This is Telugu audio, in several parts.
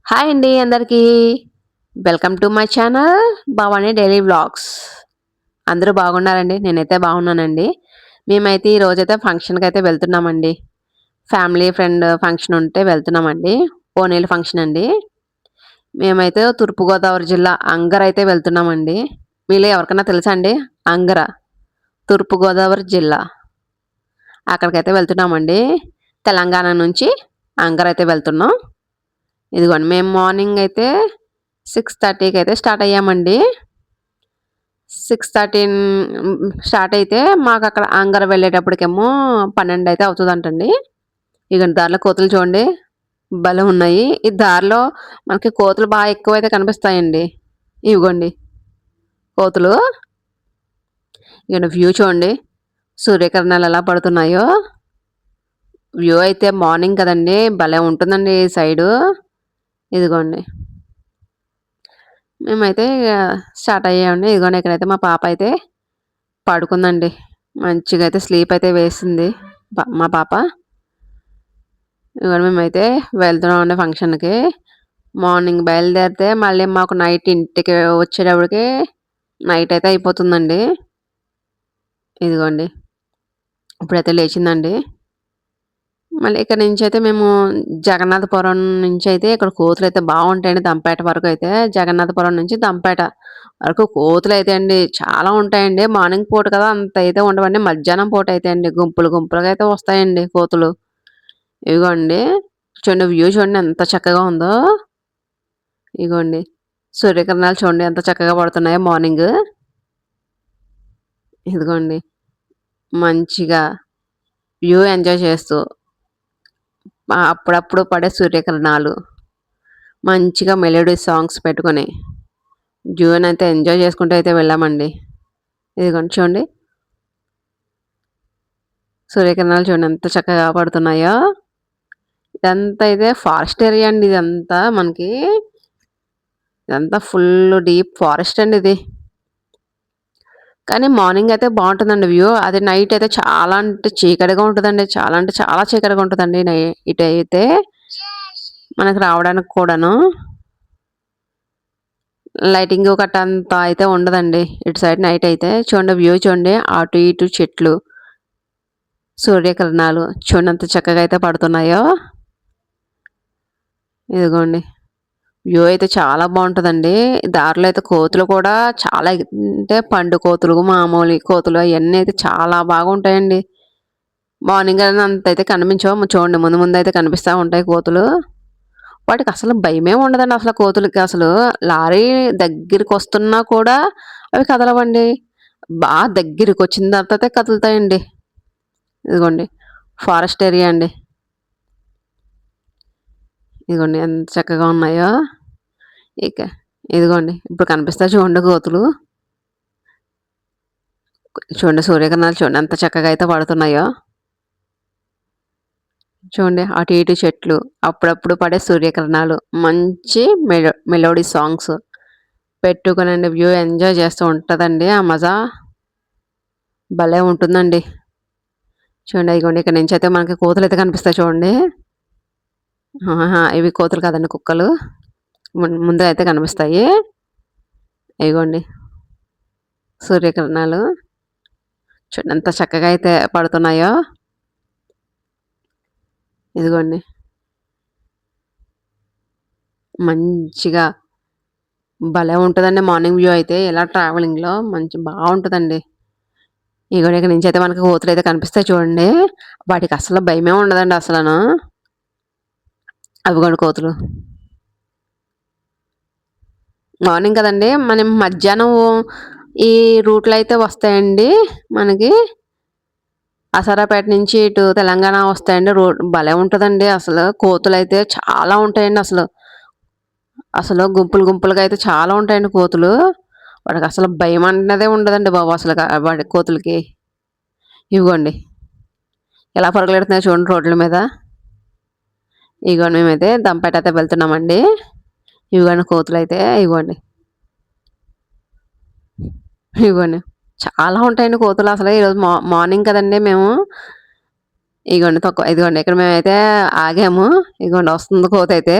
హాయ్ అండి అందరికీ. Welcome to my channel Bhavani daily vlogs. అందరూ బాగున్నారండి? నేనైతే బాగున్నానండి. మేమైతే ఈరోజైతే ఫంక్షన్‌కైతే వెళ్తున్నామండి. ఫ్యామిలీ ఫ్రెండ్ ఫంక్షన్ ఉంటే వెళ్తున్నామండి. ఓణీల ఫంక్షన్ అండి. మేమైతే తూర్పుగోదావరి జిల్లా అంగర అయితే వెళ్తున్నామండి. మీలో ఎవరికైనా తెలుసా అండి? అంగర, తూర్పుగోదావరి జిల్లా. అక్కడికైతే వెళ్తున్నామండి. తెలంగాణ నుంచి అంగర అయితే వెళ్తున్నాం. ఇదిగోండి మేము మార్నింగ్ అయితే 6:30కి అయితే స్టార్ట్ అయ్యామండి. 6:30 స్టార్ట్ అయితే మాకు అక్కడ అంగర వెళ్ళేటప్పటికేమో 12 అయితే అవుతుందంటండి. ఇక దారిలో కోతులు చూడండి భలే ఉన్నాయి. ఈ దారిలో మనకి కోతులు బాగా ఎక్కువైతే కనిపిస్తాయండి. ఇవిగోండి కోతులు. ఇక వ్యూ చూడండి సూర్యకిరణాలు ఎలా పడుతున్నాయో. వ్యూ అయితే మార్నింగ్ కదండి భలే ఉంటుందండి ఈ సైడు. ఇదిగోండి మేమైతే ఇక స్టార్ట్ అయ్యామండి. ఇదిగోండి ఇక్కడైతే మా పాప అయితే పడుకుందండి. మంచిగా అయితే స్లీప్ అయితే వేసింది మా పాప. ఇదిగోండి మేమైతే వెళ్తున్నామండి ఫంక్షన్‌కి. మార్నింగ్ బయలుదేరితే మళ్ళీ మాకు నైట్ ఇంటికి వచ్చేటప్పటికి నైట్ అయితే అయిపోతుందండి. ఇదిగోండి ఇప్పుడైతే లేచిందండి. మళ్ళీ ఇక్కడ నుంచి అయితే మేము జగన్నాథపురం నుంచి అయితే ఇక్కడ కోతులైతే బాగుంటాయండి. దంపేట వరకు అయితే జగన్నాథపురం నుంచి దంపేట వరకు కోతులైతే అండి చాలా ఉంటాయండి. మార్నింగ్ పూట కదా అంత అయితే ఉండవండి. మధ్యాహ్నం పూట అయితే అండి గుంపులు గుంపులుగా అయితే వస్తాయండి కోతులు. ఇదిగోండి చూడండి వ్యూ చూడండి ఎంత చక్కగా ఉందో. ఇదిగోండి సూర్యకిరణాలు చూడండి ఎంత చక్కగా పడుతున్నాయో మార్నింగ్. ఇదిగోండి మంచిగా వ్యూ ఎంజాయ్ చేస్తూ అప్పుడప్పుడు పడే సూర్యకిరణాలు మంచిగా మెలోడీ సాంగ్స్ పెట్టుకొని జూన్ అయితే ఎంజాయ్ చేసుకుంటూ అయితే వెళ్ళామండి. ఇదిగోండి చూడండి సూర్యకిరణాలు చూడండి ఎంత చక్కగా పడుతున్నాయో. ఇదంతా అయితే ఫారెస్ట్ ఏరియా అండి. ఇదంతా మనకి ఇదంతా ఫుల్ డీప్ ఫారెస్ట్ అండి ఇది. కానీ మార్నింగ్ అయితే బాగుంటుందండి వ్యూ. అది నైట్ అయితే చాలా అంటే చీకటిగా ఉంటుందండి. చాలా అంటే చాలా చీకటిగా ఉంటుందండి ఇటు అయితే మనకు రావడానికి కూడాను. లైటింగ్ గట్ట అంతా అయితే ఉండదండి ఇటు సైడ్ నైట్ అయితే. చూడండి వ్యూ చూడండి అటు ఇటు చెట్లు సూర్యకిరణాలు చూడండి ఎంత చక్కగా అయితే పడుతున్నాయో. ఇదిగోండి వ్యూ అయితే చాలా బాగుంటుందండి. దారిలో అయితే కోతులు కూడా చాలా అంటే పండు కోతులు మామూలు కోతులు అవన్నీ అయితే చాలా బాగుంటాయండి. మార్నింగ్ అంత అయితే కనిపించవు. చూడండి ముందు ముందు అయితే కనిపిస్తూ ఉంటాయి కోతులు. వాటికి అసలు భయమే ఉండదండి. అసలు కోతులకి అసలు లారీ దగ్గరికి వస్తున్నా కూడా అవి కదలవండి. బాగా దగ్గరికి వచ్చిన తర్వాతే కదులుతాయండి. ఇదిగోండి ఫారెస్ట్ ఏరియా అండి. ఇదిగోండి ఎంత చక్కగా ఉన్నాయో. ఇక ఇదిగోండి ఇప్పుడు కనిపిస్తాయి చూడండి కోతులు. చూడండి సూర్యకిరణాలు చూడండి ఎంత చక్కగా అయితే పడుతున్నాయో. చూడండి అటు ఇటు చెట్లు అప్పుడప్పుడు పడే సూర్యకిరణాలు మంచి మెలోడీ సాంగ్స్ పెట్టుకునండి వ్యూ ఎంజాయ్ చేస్తూ ఉంటుందండి. ఆ మజా భలే ఉంటుందండి. చూడండి ఇదిగోండి ఇక్కడ నుంచి అయితే మనకి కోతులు అయితే కనిపిస్తాయి చూడండి. ఇవి కోతులు కాదండి కుక్కలు. ముందు అయితే కనిపిస్తాయి. ఇదిగోండి సూర్యకిరణాలు చూడండి ఎంత చక్కగా అయితే పడుతున్నాయో. ఇదిగోండి మంచిగా భలే ఉంటుందండి మార్నింగ్ వ్యూ అయితే. ఇలా ట్రావెలింగ్లో మంచి బాగుంటుందండి. ఇగో ఇక్కడ నుంచి అయితే మనకి కోతులు అయితే కనిపిస్తాయి చూడండి. వాటికి అసలు భయమే ఉండదండి అసలను. అవి కూడా కోతులు మార్నింగ్ కదండి మనం మధ్యాహ్నం ఈ రూట్లో అయితే వస్తాయండి. మనకి అసారాపేట నుంచి ఇటు తెలంగాణ వస్తాయండి. రోడ్ భలే ఉంటుందండి. అసలు కోతులు అయితే చాలా ఉంటాయండి. అసలు అసలు గుంపులు గుంపులుగా అయితే చాలా ఉంటాయండి కోతులు. వాడికి అసలు భయం అన్నదే ఉండదండి బాబు అసలు వాడి కోతులకి. ఇవ్వండి ఎలా పరుగులెడుతున్నాయో చూడండి రోడ్ల మీద. ఇగోండి మేమైతే దంపేట అయితే వెళ్తున్నామండి. ఇవ్వండి కోతులు అయితే ఇవ్వండి ఇవ్వండి చాలా ఉంటాయండి కోతులు. అసలు ఈరోజు మార్నింగ్ కదండి మేము. ఇగోండి ఇదిగోండి ఇక్కడ మేమైతే ఆగాము. ఇగోండి వస్తుంది కోత అయితే.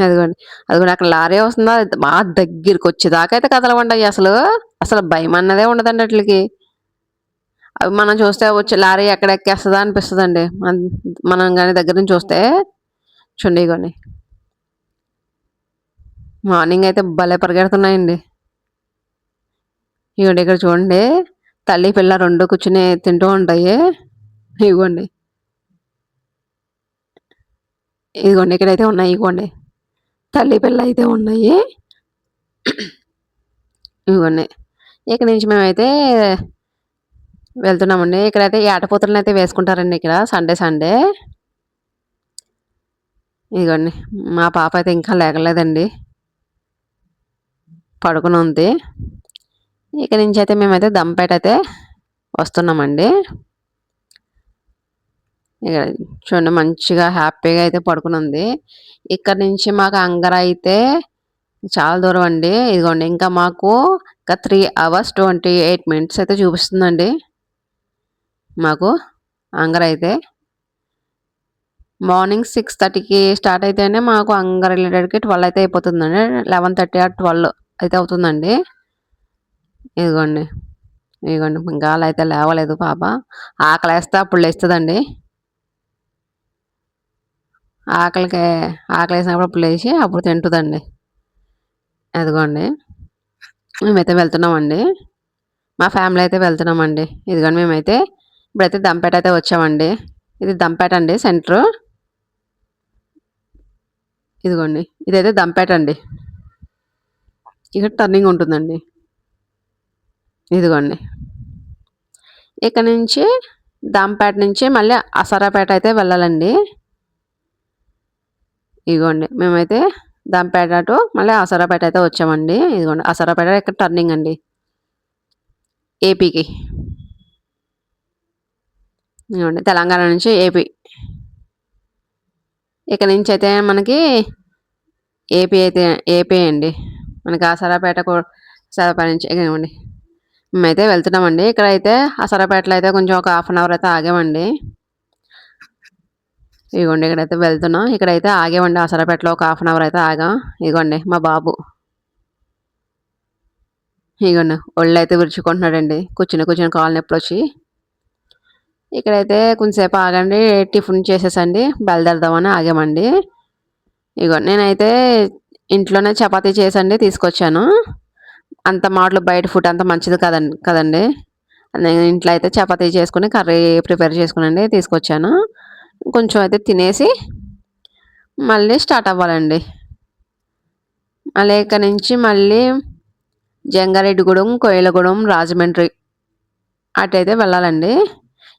అదిగోండి. అదిగోండి అక్కడ లారీ వస్తుందా అది దగ్గరికొచ్చేదాకా అయితే కదలవండయి అసలు. అసలు భయమన్నదే ఉండదండి ఆటిలికి. అవి మనం చూస్తే వచ్చే లారీ ఎక్కడ ఎక్కేస్తదా అనిపిస్తదండి. మనం గాని దగ్గర నుంచి చూస్తే చూడండి ఇగోండి. మార్నింగ్ అయితే భలే పరిగెడుతున్నాయండి. ఇగోండి ఇక్కడ చూడండి. తల్లి, పిల్ల 2 కూర్చొని తింటూ ఉంటాయి. ఇగోండి. ఇదిగోండి ఇక్కడైతే ఉన్నాయి ఇగోండి. తల్లి, పిల్ల అయితే ఉన్నాయి. ఇగోండి. ఇక్కడి నుంచి మేమైతే వెళ్తున్నామండి. ఇక్కడైతే ఏటపోతులనైతే వేసుకుంటారండి ఇక్కడ సండే, సండే. ఇదిగోండి. మా పాప అయితే ఇంకా లెగలేదండి. పడుకునుంది. ఇక నుంచయితే మేమైతే దంపేట అయితే వస్తున్నామండి. ఇక చూడండి మంచిగా హ్యాపీగా అయితే పడుకునుంది. ఇక్కడ నుంచి మాకు అంగర అయితే చాలా దూరం అండి. ఇదిగోండి ఇంకా మాకు ఇంకా 3 అవర్స్ 28 మినిట్స్ అయితే చూపిస్తుందండి. మాకు అంగర అయితే. మార్నింగ్ 6:30కి స్టార్ట్ అయితేనే మాకు అంగర రిలేటెడ్‌కి 12 అయితే అయిపోతుందండి. 11:30 ఆర్ 12 అయితే అవుతుందండి. ఇదిగోండి. ఇదిగోండి ఇంకా అలా అయితే లేవలేదు పాప. ఆకలేస్తే అప్పుడు లేస్తదండి. ఆకలికి ఆకలేసినప్పుడు అప్పుడు లేచి అప్పుడు తింటదండి. అదిగోండి. మేమైతే వెళ్తున్నామండి. మా ఫ్యామిలీ అయితే వెళ్తున్నామండి. ఇదిగోండి మేమైతే ఇప్పుడైతే దంపేట అయితే వచ్చామండి. ఇది దంపేట అండి సెంటరు. ఇదిగోండి. ఇదైతే దంపేట అండి. ఇక్కడ టర్నింగ్ ఉంటుందండి. ఇదిగోండి. ఇక్కడ నుంచి దంపేట నుంచి మళ్ళీ అసరాపేట అయితే వెళ్ళాలండి. ఇదిగోండి. మేమైతే దంపేట టు మళ్ళీ అసరాపేట అయితే వచ్చామండి. ఇదిగోండి అసరాపేట ఇక్కడ టర్నింగ్ అండి. ఏపీకి. ఇదిగోండి తెలంగాణ నుంచి ఏపీ. ఇక నుంచి అయితే మనకి ఏపీ అండి. మనకి అసరాపేట నుంచి ఇగోండి. మేమైతే వెళ్తున్నామండి. ఇక్కడైతే అసరాపేటలో అయితే కొంచెం ఒక హాఫ్ అన్ అవర్ అయితే ఆగామండి. ఇదిగోండి ఇక్కడైతే వెళ్తున్నాం. ఇక్కడైతే ఆగామండి అసరాపేటలో ఒక హాఫ్ అన్ అవర్ అయితే ఆగాం. ఇదిగోండి మా బాబు. ఇదిగోండి ఒళ్ళైతే విరుచుకుంటున్నాడండి. కూర్చుని కాళ్ళు నొప్పులొచ్చి. ఇక్కడైతే కొంచెంసేపు ఆగండి టిఫిన్ చేసేసండి బయలుదేరదామని ఆగామండి. ఇగోండి నేనైతే ఇంట్లోనే చపాతీ చేసండి తీసుకొచ్చాను. అంత మాటలు బయట ఫుడ్ అంత మంచిది కదండి. నేను ఇంట్లో అయితే చపాతీ చేసుకొని కర్రీ ప్రిపేర్ చేసుకునండి తీసుకొచ్చాను. కొంచెం అయితే తినేసి మళ్ళీ స్టార్ట్ అవ్వాలండి. మళ్ళీ ఇక్కడి నుంచి మళ్ళీ జంగారెడ్డిగూడెం, కోయిలగూడెం, రాజమండ్రి అటైతే వెళ్ళాలండి.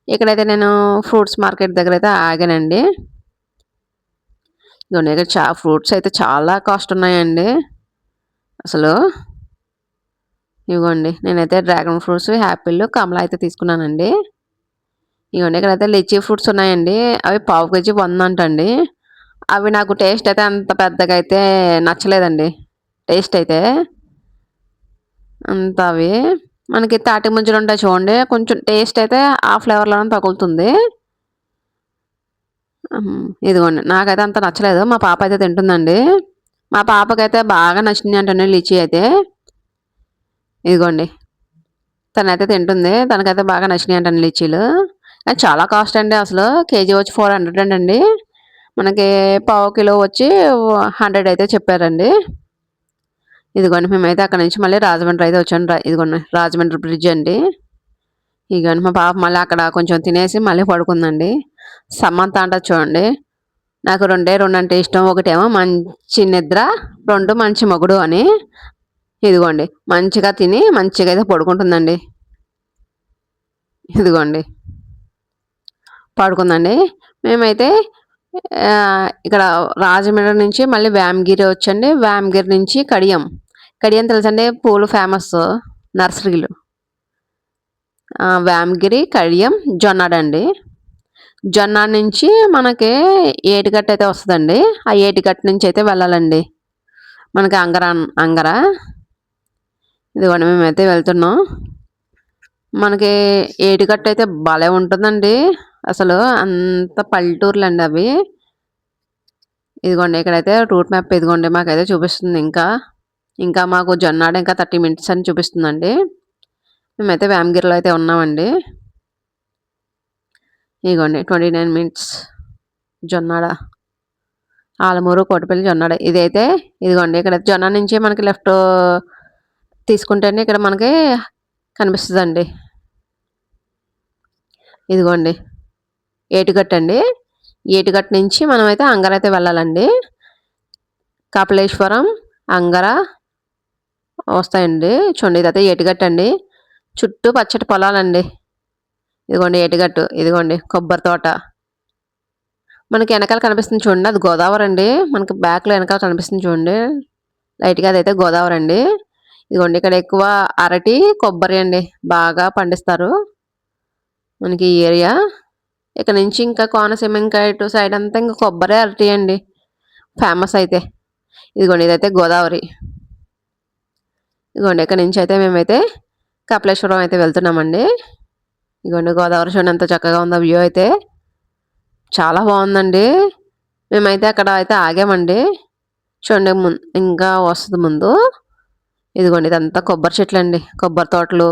ఇక్కడైతే నేను ఫ్రూట్స్ మార్కెట్ దగ్గర అయితే ఆగానండి. ఇదిగోండి ఇక్కడ ఫ్రూట్స్ అయితే చాలా కాస్ట్ ఉన్నాయండి. అసలు ఇదిగోండి నేనైతే డ్రాగన్ ఫ్రూట్స్, యాపిల్, కమలా అయితే తీసుకున్నానండి. ఇదిగోండి ఇక్కడైతే లిచీ ఫ్రూట్స్ ఉన్నాయండి. అవి పావు కేజీ 100 అంటండి. అవి నాకు టేస్ట్ అయితే అంత పెద్దగా అయితే నచ్చలేదండి. టేస్ట్ అయితే అంత అవి మనకి తాటి ముంజలు ఉంటాయి చూడండి. కొంచెం టేస్ట్ అయితే ఆ ఫ్లేవర్‌లోనే తగులుతుంది. ఇదిగోండి నాకైతే అంత నచ్చలేదు. మా పాప అయితే తింటుందండి. మా పాపకైతే బాగా నచ్చింది అంటండి లిచీ అయితే. ఇదిగోండి. తనైతే తింటుంది. తనకైతే బాగా నచ్చినాయి అంటండి లిచీలు. కానీ చాలా కాస్ట్ అండి అసలు. కేజీ వచ్చి 400 అండి. మనకి పావు కిలో వచ్చి 100 అయితే చెప్పారండి. ఇదిగోండి మేమైతే అక్కడి నుంచి మళ్ళీ రాజమండ్రి అయితే వచ్చాను. ఇదిగోండి రాజమండ్రి బ్రిడ్జ్ అండి. ఇదిగోండి మా పాప మళ్ళీ అక్కడ కొంచెం తినేసి మళ్ళీ పడుకుందండి. సమంత అంటది చూడండి. నాకు 2 అంటే ఇష్టం. ఒకటేమో మంచి నిద్ర, 2 మంచి మొగుడు అని. ఇదిగోండి మంచిగా తిని మంచిగా అయితే పడుకుంటుందండి. ఇదిగోండి పడుకుందండి. మేమైతే ఇక్కడ రాజమండ్రి నుంచి మళ్ళీ వేమగిరి వచ్చండి. వేమగిరి నుంచి కడియం. కడియం తెలుసండి పూలు ఫేమస్ నర్సరీలు. వేమగిరి, కడియం, జొన్నాడ అండి. జొన్నాడ నుంచి మనకి ఏటిగట్టు అయితే వస్తుందండి. ఆ ఏటిగట్టు నుంచి అయితే వెళ్ళాలండి. మనకి అంగర. ఇదిగోండి మేమైతే వెళ్తున్నాం. మనకి ఏటిగట్టు అయితే భలే ఉంటుందండి. అసలు అంత పల్లెటూర్లండి అవి. ఇదిగోండి ఇక్కడైతే రూట్ మ్యాప్ ఇదిగోండి మాకైతే చూపిస్తుంది ఇంకా. ఇంకా మాకు జొన్నాడ ఇంకా 30 మినిట్స్ అని చూపిస్తుందండి. మేమైతే వేమగిరిలో అయితే ఉన్నామండి. ఇదిగోండి 29 మినిట్స్ జొన్నాడ. ఆలమూరు, కోటిపల్లి, జొన్నాడ. ఇదైతే ఇదిగోండి ఇక్కడ జొన్న నుంచి మనకి లెఫ్ట్ తీసుకుంటేనే ఇక్కడ మనకి కనిపిస్తదండి. ఇదిగోండి ఏటిగట్టు అండి. ఏటిగట్టు నుంచి మనమైతే అంగర అయితే వెళ్ళాలండి. కపిలేశ్వరం, అంగర వస్తాయండి. చూడండి ఇదైతే ఏటిగట్టు అండి. చుట్టూ పచ్చటి పొలాలండి. ఇదిగోండి ఏటిగట్టు. ఇదిగోండి కొబ్బరి తోట. మనకి వెనకాల కనిపిస్తుంది చూడండి అది గోదావరి అండి. మనకి బ్యాక్‌లో వెనకాల కనిపిస్తుంది చూడండి లైట్‌గా అదైతే గోదావరి అండి. ఇదిగోండి ఇక్కడ ఎక్కువ అరటి, కొబ్బరి అండి బాగా పండిస్తారు మనకి ఈ ఏరియా. ఇక్కడ నుంచి ఇంకా కోనసీమ ఇంకా ఇటు సైడ్ అంతా ఇంకా కొబ్బరి, అరటి అండి ఫేమస్ అయితే. ఇదిగోండి ఇదైతే గోదావరి. ఇదిగోండి ఇక్కడ నుంచి అయితే మేమైతే కపిలేశ్వరం అయితే వెళ్తున్నామండి. ఇదిగోండి గోదావరి చూడండి ఎంత చక్కగా ఉందో వ్యూ అయితే. చాలా బాగుందండి. మేమైతే అక్కడ అయితే ఆగామండి. చూడండి ఇంకా వస్తుంది ముందు. ఇదిగోండి ఇదంతా కొబ్బరి చెట్లు అండి. కొబ్బరి తోటలు.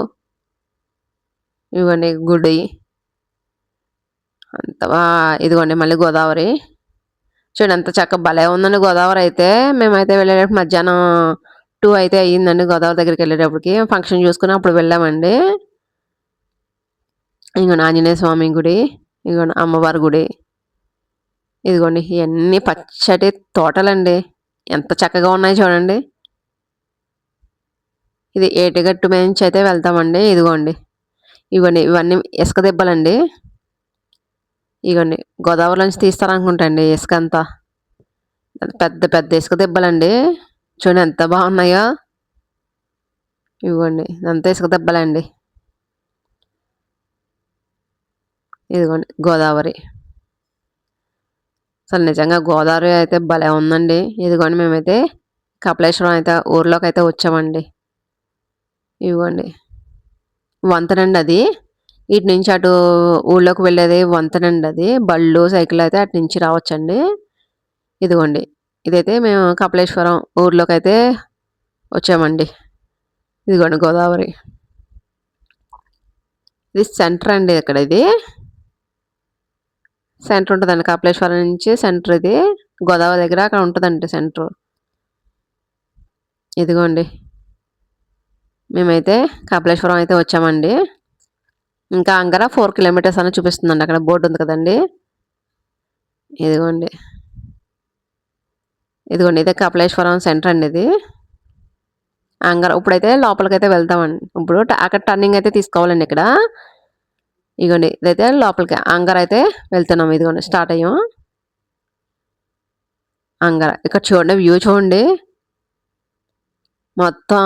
ఇదిగోండి గుడి. అంత ఇదిగోండి మళ్ళీ గోదావరి. చూడండి ఎంత చక్కగా భలే ఉందండి గోదావరి అయితే. మేమైతే వెళ్ళేటప్పుడు మధ్యాహ్నం 2 అయితే అయ్యిందండి గోదావరి దగ్గరికి వెళ్ళేటప్పటికి. ఫంక్షన్ చూసుకుని అప్పుడు వెళ్ళామండి. ఇదిగోండి ఆంజనేయ స్వామి గుడి. ఇదిగోండి అమ్మవారి గుడి. ఇదిగోండి ఇవన్నీ పచ్చటి తోటలండి. ఎంత చక్కగా ఉన్నాయి చూడండి. ఇది ఏటిగట్టు మీద నుంచి అయితే వెళ్తామండి. ఇదిగోండి ఇవన్నీ ఇసుక దెబ్బలండి. ఇగోండి గోదావరి నుంచి తీస్తారనుకుంటా అండి ఇసుక అంతా. పెద్ద పెద్ద ఇసుక దెబ్బలండి. చూడండి ఎంత బాగున్నాయో. ఇదిగోండి ఇదంతా ఇసుక దెబ్బలండి. ఇదిగోండి గోదావరి. అసలు నిజంగా గోదావరి అయితే భలే ఉందండి. ఇదిగోండి మేమైతే కపిలేశ్వరం అయితే ఊర్లోకి అయితే వచ్చామండి. ఇదిగోండి వంతెనండి అది. ఇటు నుంచి అటు ఊళ్ళోకి వెళ్ళేది వంతెనండి అది. బళ్ళు, సైకిల్ అయితే అటు నుంచి రావచ్చండి. ఇదిగోండి ఇదైతే మేము కపిలేశ్వరం ఊర్లోకి అయితే వచ్చామండి. ఇదిగోండి గోదావరి. ఇది సెంటర్ అండి ఇక్కడ. ఇది సెంటర్ ఉంటుందండి కపిలేశ్వరం నుంచి సెంటర్. ఇది గోదావరి దగ్గర అక్కడ ఉంటుందండి సెంటర్. ఇదిగోండి మేమైతే కపిలేశ్వరం అయితే వచ్చామండి. ఇంకా అంగర 4 కిలోమీటర్స్ అని చూపిస్తుందండి. అక్కడ బోర్డు ఉంది కదండి. ఇదిగోండి ఇదిగోండి ఇదే కపిలేశ్వరం సెంటర్ అండి ఇది. అంగర ఇప్పుడైతే లోపలికైతే వెళ్తామండి. ఇప్పుడు అక్కడ టర్నింగ్ అయితే తీసుకోవాలండి ఇక్కడ. ఇదిగోండి ఇదైతే లోపలికి అంగర అయితే వెళ్తున్నాం. ఇదిగోండి స్టార్ట్ అయ్యాం అంగర. ఇక్కడ చూడండి వ్యూ చూడండి. మొత్తం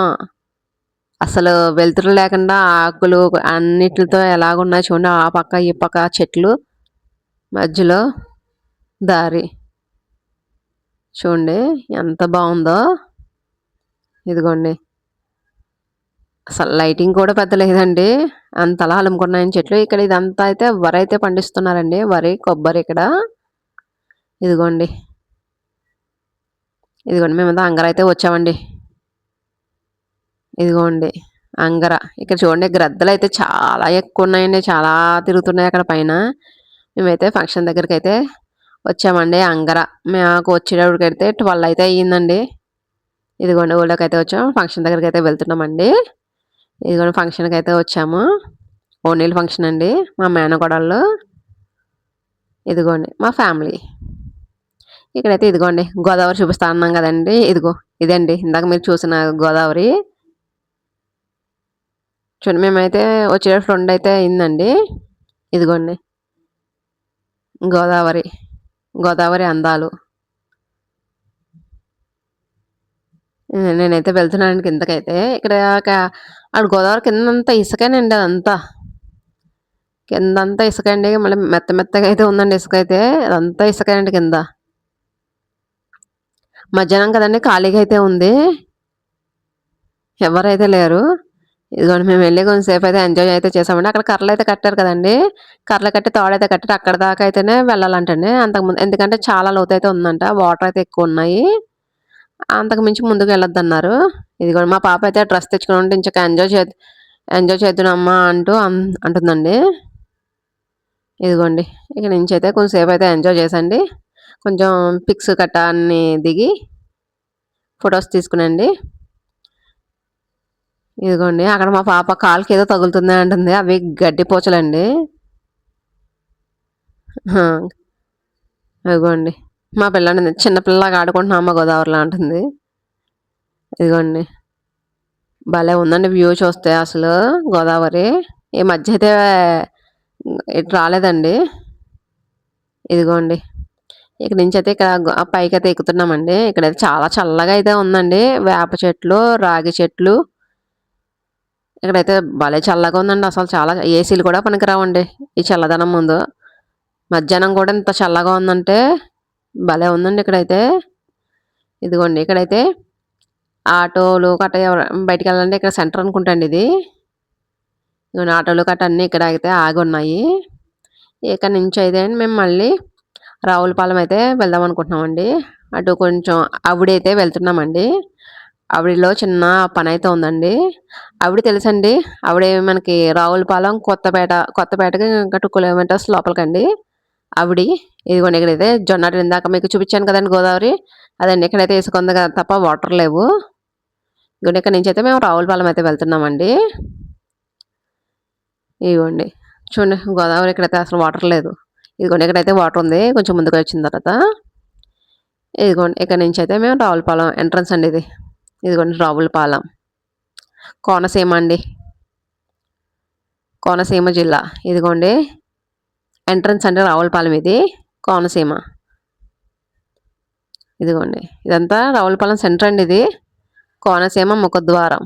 అసలు వెలుతురు లేకుండా ఆకులు అన్నిటితో ఎలాగున్నాయి చూడండి. ఆ పక్క ఈ పక్క చెట్లు మధ్యలో దారి చూడండి ఎంత బాగుందో. ఇదిగోండి అసలు లైటింగ్ కూడా పెద్ద లేదండి. అంతలా అలుముకున్నాయని చెట్లు. ఇక్కడ ఇదంతా అయితే వరి అయితే పండిస్తున్నారండి. వరి, కొబ్బరి ఇక్కడ. ఇదిగోండి ఇదిగోండి మేమంతా అంగర అయితే వచ్చామండి. ఇదిగోండి అంగర. ఇక్కడ చూడండి గ్రద్దలు అయితే చాలా ఎక్కువ ఉన్నాయండి. చాలా తిరుగుతున్నాయి అక్కడ పైన. మేమైతే ఫంక్షన్ దగ్గరికి అయితే వచ్చామండి అంగర. మాకు వచ్చేటప్పటికైతే 12 అయితే అయ్యిందండి. ఇదిగోండి ఊళ్ళోకి అయితే వచ్చాము. ఫంక్షన్ దగ్గరికి అయితే వెళ్తున్నామండి. ఇదిగోండి ఫంక్షన్కి అయితే వచ్చాము. ఓణీల ఫంక్షన్ అండి. మా మేనకోడళ్ళు. ఇదిగోండి మా ఫ్యామిలీ. ఇక్కడైతే ఇదిగోండి గోదావరి చూపిస్తా అన్నాం కదండి. ఇదిగో ఇదండి ఇందాక మీరు చూసిన గోదావరి. చూడండి మేమైతే వచ్చేటప్పుడు 2 అయితే అయిందండి. ఇదిగోండి గోదావరి. గోదావరి అందాలు. నేనైతే వెళ్తున్నానండి కిందకైతే. ఇక్కడ అక్కడ గోదావరి కిందంతా ఇసుకేనండి అదంతా. కిందంతా ఇసుకండి. మళ్ళీ మెత్త మెత్తగా అయితే ఉందండి ఇసుక అయితే. అదంతా ఇసుకేనండి కింద. మధ్యాహ్నం కదండి ఖాళీగా అయితే ఉంది. ఎవరైతే లేరు. ఇదిగోండి మేము వెళ్లి కొంచెంసేపు అయితే ఎంజాయ్ అయితే చేసామండి. అక్కడ కర్రలయితే కట్టారు కదండీ! కర్రలు కట్టి, తాడైతే కట్టారు. అక్కడి దాకా అయితేనే వెళ్ళాలంటండి. అంతకుముందు ఎందుకంటే చాలా లోతైతే ఉందంట. వాటర్ అయితే ఎక్కువున్నాయి. అంతకు మించి ముందుకు వెళ్ళొద్దన్నారు. ఇదిగోండి మా పాప అయితే డ్రెస్ తెచ్చుకున్నామంటే ఇంచక్క ఎంజాయ్ చేద్దునమ్మా అంటూ అంటుందండి. ఇదిగోండి. ఇక నుంచైతే కొంచెం సేపయితే ఎంజాయ్ చేసండి. కొంచెం పిక్స్ గట్టా అన్నీ దిగి ఫోటోస్ తీసుకునండి. ఇదిగోండి. అక్కడ మా పాప కాలుకేదో తగులుతుంది అంటుంది. అవి గడ్డి పూచలండి. ఆ! ఇదిగోండి. మా పిల్లంటుంది చిన్న పిల్లలాగా ఆడుకుంటున్నాం అమ్మ గోదావరిలో అంటుంది. ఇదిగోండి. భలే ఉందండి వ్యూ చూస్తే అసలు గోదావరి. ఈ మధ్య అయితే ఇటు రాలేదండి. ఇదిగోండి. ఇక నుంచైతే ఇక్కడ పైకైతే ఎక్కుతున్నామండి. ఇక్కడైతే చాలా చల్లగా అయితే ఉందండి. వేప చెట్లు, రాగి చెట్లు. ఇక్కడైతే భలే చల్లగా ఉందండి. అసలు చాలా ఏసీలు కూడా పనికిరావండి ఈ చల్లదనం ముందు. మధ్యాహ్నం కూడా ఇంత చల్లగా ఉందంటే భలే ఉందండి ఇక్కడైతే. ఇదిగోండి ఇక్కడైతే ఆటోలు గట్టా బయటికెళ్ళాలంటే ఇక్కడ సెంటర్ అనుకుంటా అండి ఇది. ఇదిగోండి ఆటోలు గట్టా అన్నీ ఇక్కడ అయితే ఆగున్నాయి. ఇక నుంచయితే మేము మళ్ళీ రావులపాలెం అయితే వెళ్దాం అనుకుంటున్నామండి. అటు కొంచెం అవిడైతే వెళ్తున్నామండి. అవిడిలో చిన్న పనైతే ఉందండి. అవిడి తెలుసండి? అవిడే మనకి రావులపాలెం, కొత్తపేటకి ఇంకా 2 కిలోమీటర్స్ లోపలికండి. అవిడి. ఇదిగోండి ఇక్కడైతే జొన్నాటలు ఇందాక మీకు చూపించాను కదండీ గోదావరి. అదండి ఇక్కడైతే ఇసుక ఉంది కదా తప్ప వాటర్ లేవు. ఇదిగోండి ఇక్కడి నుంచైతే మేము రావులపాలెం అయితే వెళ్తున్నామండి. ఇదిగోండి. చూడండి గోదావరి ఇక్కడైతే అసలు వాటర్ లేదు. ఇదిగోండి ఇక్కడైతే వాటర్ ఉంది. కొంచెం ముందుకొచ్చిన తర్వాత. ఇదిగోండి ఇక్కడి నుంచైతే మేము రావులపాలెం ఎంట్రన్స్ అండి ఇది. ఇదిగోండి రావులపాలెం. కోనసీమ అండి. కోనసీమ జిల్లా. ఇదిగోండి ఎంట్రన్స్ అండి రావులపాలెం ఇది. కోనసీమ. ఇదిగోండి. ఇదంతా రావులపాలెం సెంటర్ అండి ఇది. కోనసీమ ముఖద్వారం.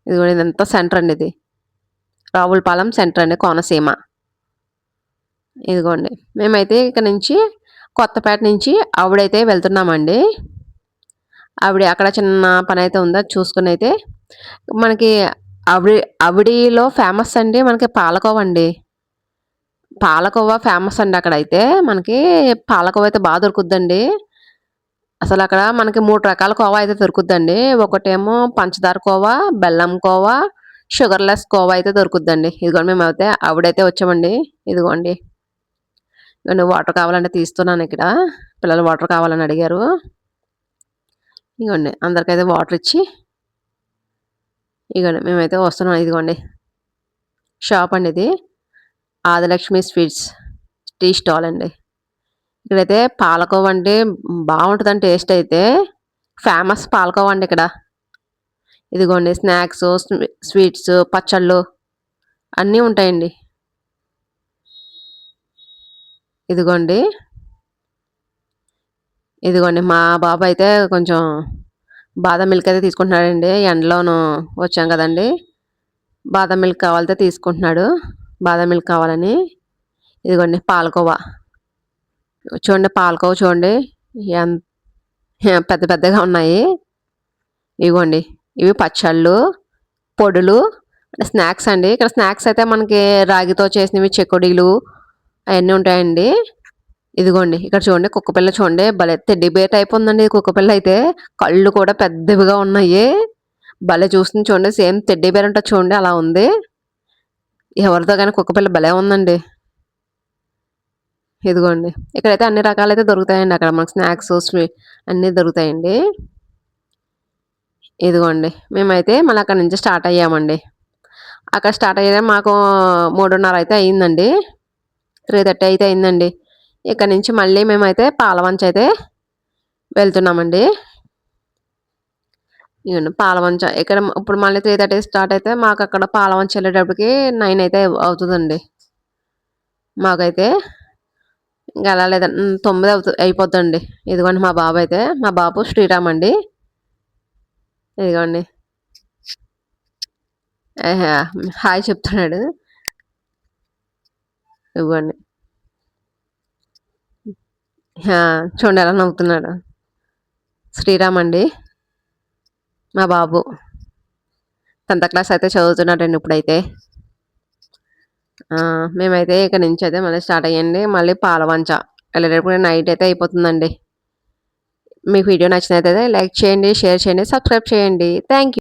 ఇదిగోండి ఇదంతా సెంటర్ అండి ఇది. రావులపాలెం సెంటర్ అండి కోనసీమ. ఇదిగోండి. మేమైతే ఇక్కడ నుంచి కొత్తపేట నుంచి ఆవిడైతే వెళ్తున్నామండి. అక్కడ చిన్న పనైతే ఉంది. అది చూసుకొనైతే మనకి అవిడిలో ఫేమస్ అండి మనకి పాలకోవ అండి. పాలకోవ ఫేమస్ అండి అక్కడైతే. మనకి పాలకోవ అయితే బా దొరుకుద్దండి. అసలక్కడ మనకి 3 రకాల కోవా అయితే దొరుకుద్దండి. ఒకటేమో పంచదార కోవా, బెల్లం కోవా, షుగర్‌లెస్ కోవా అయితే దొరుకుద్దండి. ఇదిగోండి మేమైతే ఆవిడైతే వచ్చామండి. ఇదిగోండి. ఇగోండి వాటర్ కావాలంటే తీస్తున్నానిక్కడ. పిల్లలు వాటర్ కావాలని అడిగారు. ఇగోండి అందరికైతే వాటర్ ఇచ్చి ఇగోండి మేమైతే వస్తున్నాం. ఇదిగోండి షాప్ అండి ఇది. ఆదిలక్ష్మి స్వీట్స్ టీ స్టాల్ అండి. ఇక్కడైతే పాలకోవ అంటే బావుంటదండి టేస్ట్ అయితే. ఫేమస్ పాలకోవ అండి ఇక్కడ. ఇదిగోండి స్నాక్సు, స్వీట్స్, పచ్చళ్ళు అన్నీ ఉంటాయండి. ఇదిగోండి. ఇదిగోండి మా బాబైతే కొంచెం బాదం మిల్క్ అయితే తీసుకుంటున్నాడండి. ఎండలోను వచ్చాం కదండీ! బాదం మిల్క్ కావాలితే తీసుకుంటున్నాడు. బాదం మిల్క్ కావాలని. ఇదిగోండి పాలకోవా. చూడండి పాలకోవ చూడండి. ఎన్ పెద్ద పెద్దగా ఉన్నాయి. ఇగోండి. ఇవి పచ్చళ్ళు, పొడులు, స్నాక్స్ అండి. ఇక్కడ స్నాక్స్ అయితే మనకి రాగితో చేసినవి చెకోడీలు అయన్నీ ఉంటాయండి. ఇదిగోండి. ఇక్కడ చూడండి కుక్కపిల్ల చూడండి భలే టెడ్డీ బేర్ టైప్ ఉందండి కుక్కపిల్ల అయితే. కళ్ళు కూడా పెద్దవిగా ఉన్నాయి. భలే చూస్తుంది చూడండి. సేమ్ టెడ్డీ బేర్ ఉంటది చూడండి అలా ఉంది. ఎవరిదో గాని కుక్కపిల్ల భలే ఉందండి. ఇదిగోండి. ఇక్కడైతే అన్ని రకాలైతే దొరుకుతాయండి. అక్కడ మనకు స్నాక్స్, అన్నీ దొరుకుతాయండి. ఇదిగోండి. మేమైతే మళ్ళీ అక్కడి నుంచి స్టార్ట్ అయ్యామండి. అక్కడ స్టార్ట్ అయ్యేదే మాకు 3:30 అయితే అయిందండి. 3:30 అయితే అయిందండి. ఇక్కడి నుంచి మళ్ళీ మేమైతే పాలవంచ అయితే వెళ్తున్నామండి. ఇగోండి పాలవంచ ఇక్కడ ఇప్పుడు మళ్ళీ 3:30 స్టార్ట్ అయితే మాకక్కడ పాలవంచ వెళ్ళేటప్పటికి 9 అయితే అవుతదండి. మాకైతే ఇంక వెళ్ళలేదండి. 9 అయిపోద్దండి. ఇదిగోండి మా బాబైతే మా బాబు శ్రీరామ్ అండి. ఇదిగోండి. ఆహా! హాయ్ చెప్తున్నాడు. ఇదిగోండి. ఆ! చూడండి ఎలా నవ్వుతున్నాడో. శ్రీరామ్ అండి. మా బాబు. 10థ్ క్లాస్ అయితే చదువుతున్నాడండి ఇప్పుడైతే. మేమైతే ఇక నుంచయితే మళ్ళీ స్టార్ట్ అయ్యండి. మళ్ళీ పాలవంచ. ఎళ్ళేటప్పుడు నైట్ అయితే అయిపోతుందండి. మీకు వీడియో నచ్చినట్టయితే లైక్ చేయండి, షేర్ చేయండి, సబ్స్క్రైబ్ చేయండి. Thank you.